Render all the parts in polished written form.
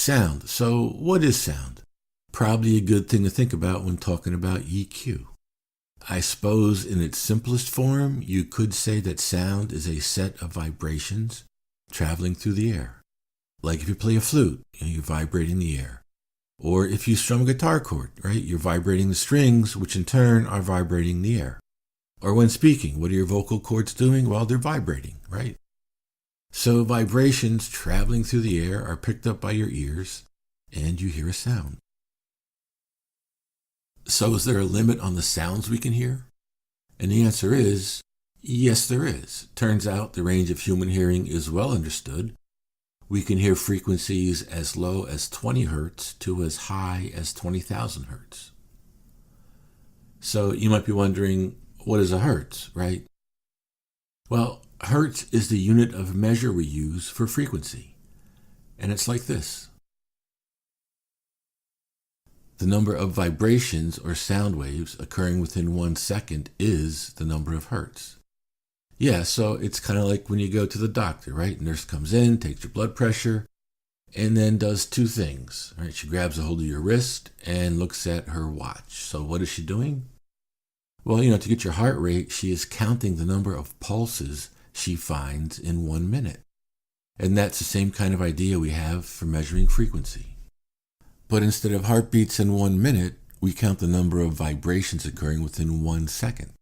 Sound. So what is sound? Probably a good thing to think about when talking about EQ. I suppose in its simplest form, you could say that sound is a set of vibrations traveling through the air. Like if you play a flute, you're vibrating the air. Or if you strum a guitar chord, right, you're vibrating the strings, which in turn are vibrating the air. Or when speaking, what are your vocal cords doing? Well, they're vibrating, right? So vibrations traveling through the air are picked up by your ears, and you hear a sound. So is there a limit on the sounds we can hear? And the answer is, yes, there is. Turns out the range of human hearing is well understood. We can hear frequencies as low as 20 hertz to as high as 20,000 hertz. So you might be wondering, what is a hertz, right? Well, hertz is the unit of measure we use for frequency. And it's like this. The number of vibrations or sound waves occurring within 1 second is the number of hertz. Yeah, so it's kind of like when you go to the doctor, right? Nurse comes in, takes your blood pressure, and then does two things, right? She grabs a hold of your wrist and looks at her watch. So what is she doing? Well, to get your heart rate, she is counting the number of pulses she finds in 1 minute. And that's the same kind of idea we have for measuring frequency. But instead of heartbeats in 1 minute, we count the number of vibrations occurring within 1 second.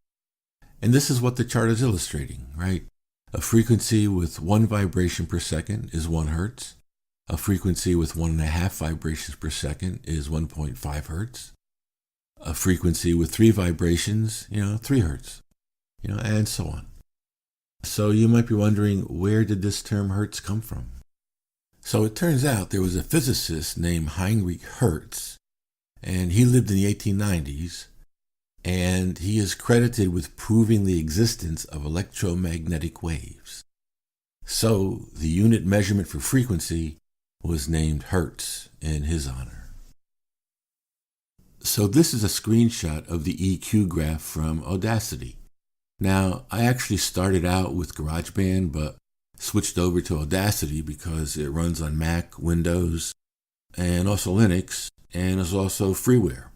And this is what the chart is illustrating, right? A frequency with 1 vibration per second is 1 hertz. A frequency with 1.5 vibrations per second is 1.5 hertz. A frequency with 3 vibrations, 3 hertz, and so on. So you might be wondering, where did this term hertz come from? So it turns out there was a physicist named Heinrich Hertz, and he lived in the 1890s, and he is credited with proving the existence of electromagnetic waves. So the unit measurement for frequency was named hertz in his honor. So this is a screenshot of the EQ graph from Audacity. Now, I actually started out with GarageBand, but switched over to Audacity because it runs on Mac, Windows, and also Linux, and is also freeware.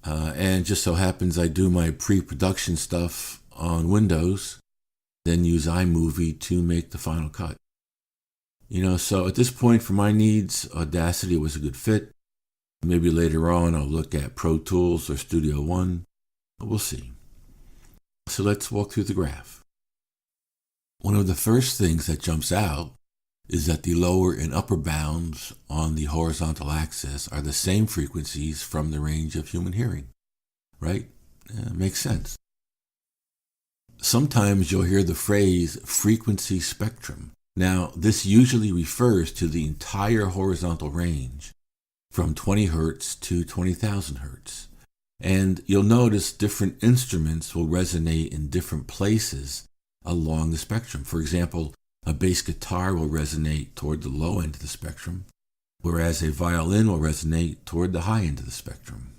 And just so happens I do my pre-production stuff on Windows, then use iMovie to make the final cut. So at this point, for my needs, Audacity was a good fit. Maybe later on I'll look at Pro Tools or Studio One. We'll see. So let's walk through the graph. One of the first things that jumps out is that the lower and upper bounds on the horizontal axis are the same frequencies from the range of human hearing, right? Makes sense. Sometimes you'll hear the phrase frequency spectrum. Now, this usually refers to the entire horizontal range from 20 hertz to 20,000 hertz. And you'll notice different instruments will resonate in different places along the spectrum. For example, a bass guitar will resonate toward the low end of the spectrum, whereas a violin will resonate toward the high end of the spectrum.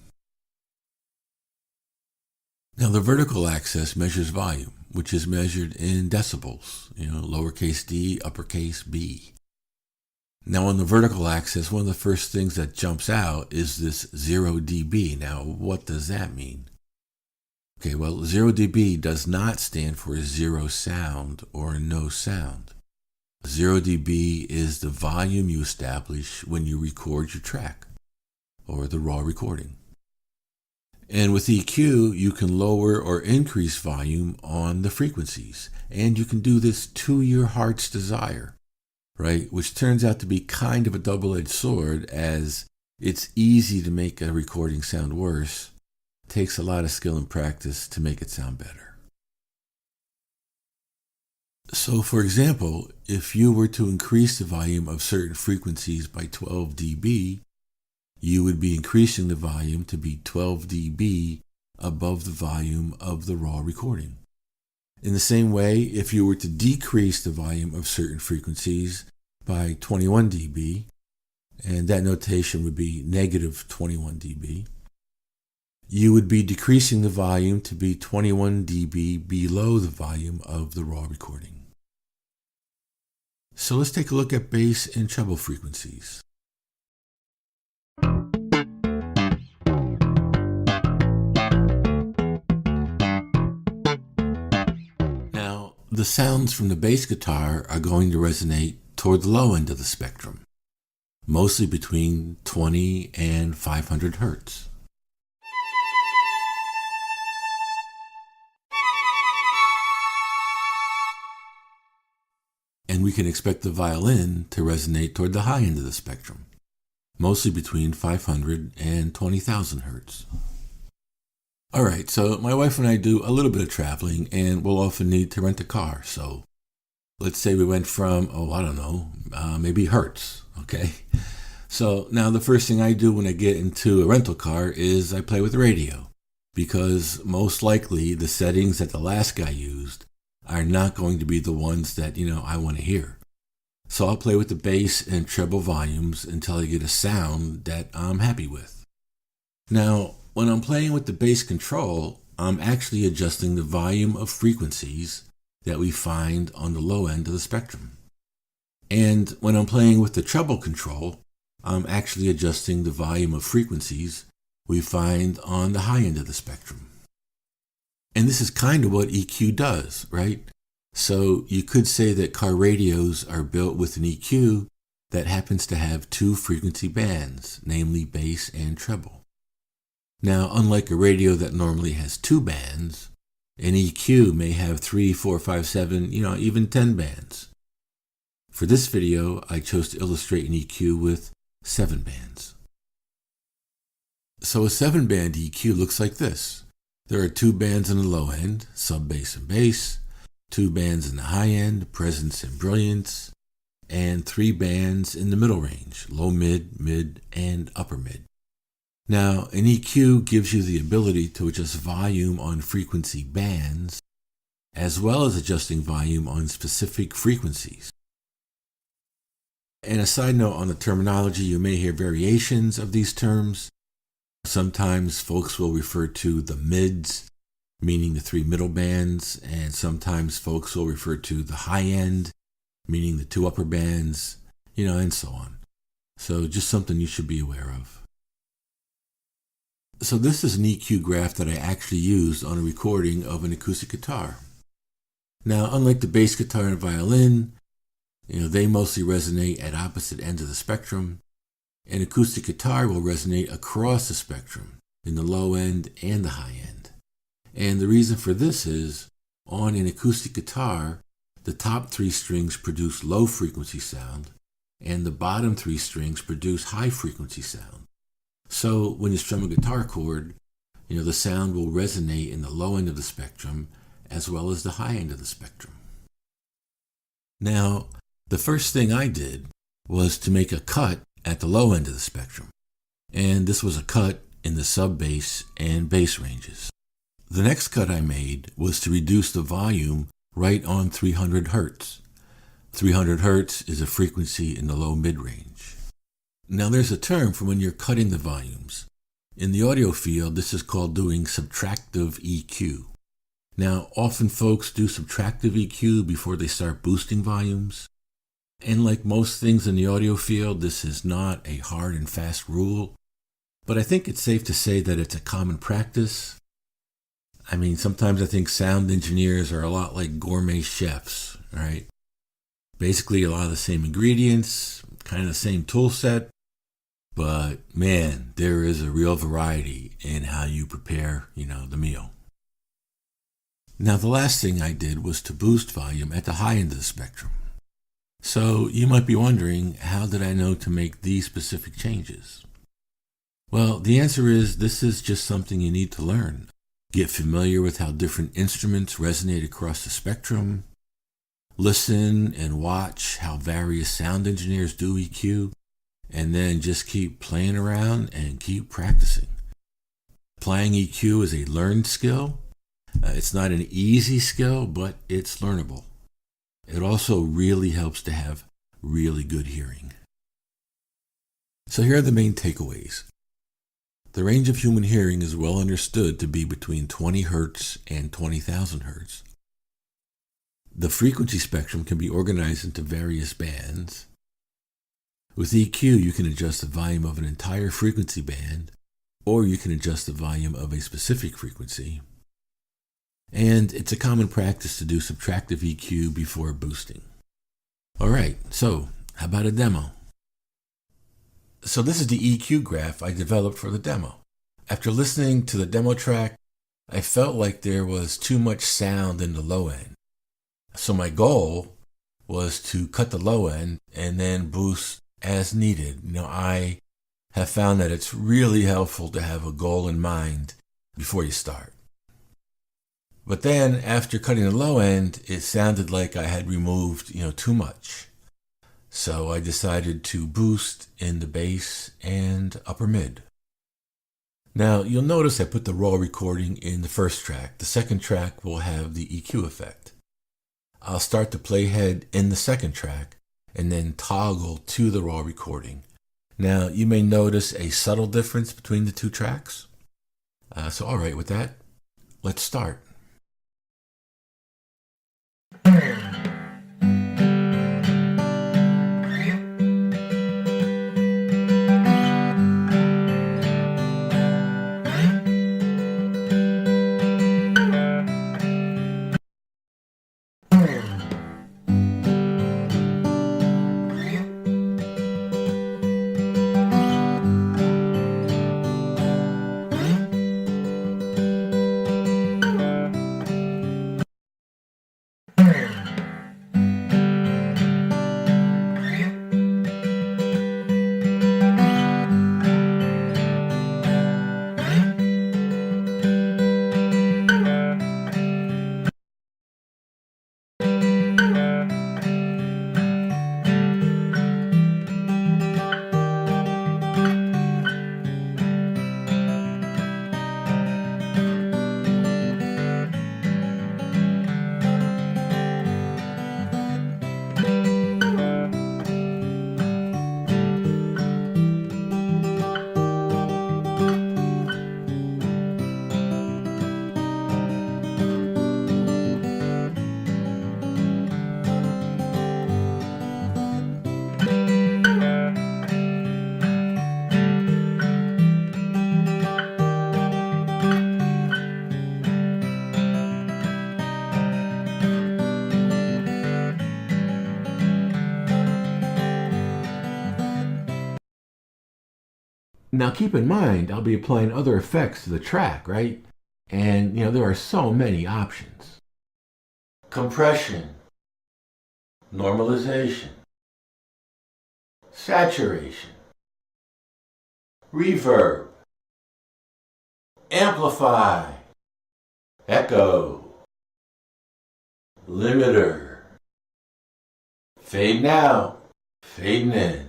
Now, the vertical axis measures volume, which is measured in decibels, lowercase d, uppercase b. Now, on the vertical axis, one of the first things that jumps out is this 0 dB. Now, what does that mean? Okay, well, 0 dB does not stand for zero sound or no sound. 0 dB is the volume you establish when you record your track, or the raw recording. And with EQ, you can lower or increase volume on the frequencies, and you can do this to your heart's desire, right? Which turns out to be kind of a double-edged sword, as it's easy to make a recording sound worse. It takes a lot of skill and practice to make it sound better. So, for example, if you were to increase the volume of certain frequencies by 12 dB, you would be increasing the volume to be 12 dB above the volume of the raw recording. In the same way, if you were to decrease the volume of certain frequencies by 21 dB, and that notation would be negative 21 dB, you would be decreasing the volume to be 21 dB below the volume of the raw recording. So let's take a look at bass and treble frequencies. The sounds from the bass guitar are going to resonate toward the low end of the spectrum, mostly between 20 and 500 hertz. And we can expect the violin to resonate toward the high end of the spectrum, mostly between 500 and 20,000 hertz. All right, so my wife and I do a little bit of traveling, and we'll often need to rent a car. So let's say we went from, maybe Hertz, okay? So now the first thing I do when I get into a rental car is I play with the radio, because most likely the settings that the last guy used are not going to be the ones that, I want to hear. So I'll play with the bass and treble volumes until I get a sound that I'm happy with. Now, when I'm playing with the bass control, I'm actually adjusting the volume of frequencies that we find on the low end of the spectrum. And when I'm playing with the treble control, I'm actually adjusting the volume of frequencies we find on the high end of the spectrum. And this is kind of what EQ does, right? So you could say that car radios are built with an EQ that happens to have two frequency bands, namely bass and treble. Now, unlike a radio that normally has two bands, an EQ may have 3, 4, 5, 7, even 10 bands. For this video, I chose to illustrate an EQ with 7 bands. So a 7-band EQ looks like this. There are 2 bands in the low end, sub-bass and bass, 2 bands in the high end, presence and brilliance, and 3 bands in the middle range, low mid, mid, and upper mid. Now, an EQ gives you the ability to adjust volume on frequency bands, as well as adjusting volume on specific frequencies. And a side note on the terminology, you may hear variations of these terms. Sometimes folks will refer to the mids, meaning the 3 middle bands, and sometimes folks will refer to the high end, meaning the 2 upper bands, and so on. So just something you should be aware of. So this is an EQ graph that I actually used on a recording of an acoustic guitar. Now, unlike the bass guitar and violin, they mostly resonate at opposite ends of the spectrum. An acoustic guitar will resonate across the spectrum, in the low end and the high end. And the reason for this is, on an acoustic guitar, the top 3 strings produce low frequency sound, and the bottom 3 strings produce high frequency sound. So when you strum a guitar chord, the sound will resonate in the low end of the spectrum as well as the high end of the spectrum. Now, the first thing I did was to make a cut at the low end of the spectrum, and this was a cut in the sub-bass and bass ranges. The next cut I made was to reduce the volume right on 300 hertz. 300 hertz is a frequency in the low mid-range. Now there's a term for when you're cutting the volumes. In the audio field, this is called doing subtractive EQ. Now, often folks do subtractive EQ before they start boosting volumes. And like most things in the audio field, this is not a hard and fast rule. But I think it's safe to say that it's a common practice. I mean, sometimes I think sound engineers are a lot like gourmet chefs, right? Basically a lot of the same ingredients, kind of the same tool set. But man, there is a real variety in how you prepare, the meal. Now, the last thing I did was to boost volume at the high end of the spectrum. So you might be wondering, how did I know to make these specific changes? Well, the answer is this is just something you need to learn. Get familiar with how different instruments resonate across the spectrum. Listen and watch how various sound engineers do EQ. And then just keep playing around and keep practicing. Applying EQ is a learned skill. It's not an easy skill, but it's learnable. It also really helps to have really good hearing. So here are the main takeaways. The range of human hearing is well understood to be between 20 hertz and 20,000 hertz. The frequency spectrum can be organized into various bands. With EQ, you can adjust the volume of an entire frequency band, or you can adjust the volume of a specific frequency. And it's a common practice to do subtractive EQ before boosting. All right, so how about a demo? So this is the EQ graph I developed for the demo. After listening to the demo track, I felt like there was too much sound in the low end. So my goal was to cut the low end and then boost as needed. I have found that it's really helpful to have a goal in mind before you start. But then after cutting the low end, it sounded like I had removed, too much. So I decided to boost in the bass and upper mid. Now you'll notice I put the raw recording in the first track. The second track will have the EQ effect. I'll start the playhead in the second track and then toggle to the raw recording. Now you may notice a subtle difference between the two tracks. So all right, with that, let's start. Now keep in mind, I'll be applying other effects to the track, right? And, there are so many options. Compression, normalization, saturation, reverb, amplify, echo, limiter, fade out, fading in.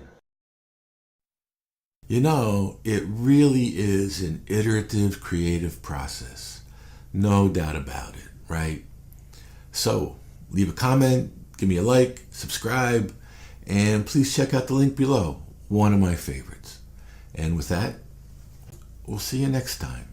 It really is an iterative creative process. No doubt about it, right? So, leave a comment, give me a like, subscribe, and please check out the link below, one of my favorites. And with that, we'll see you next time.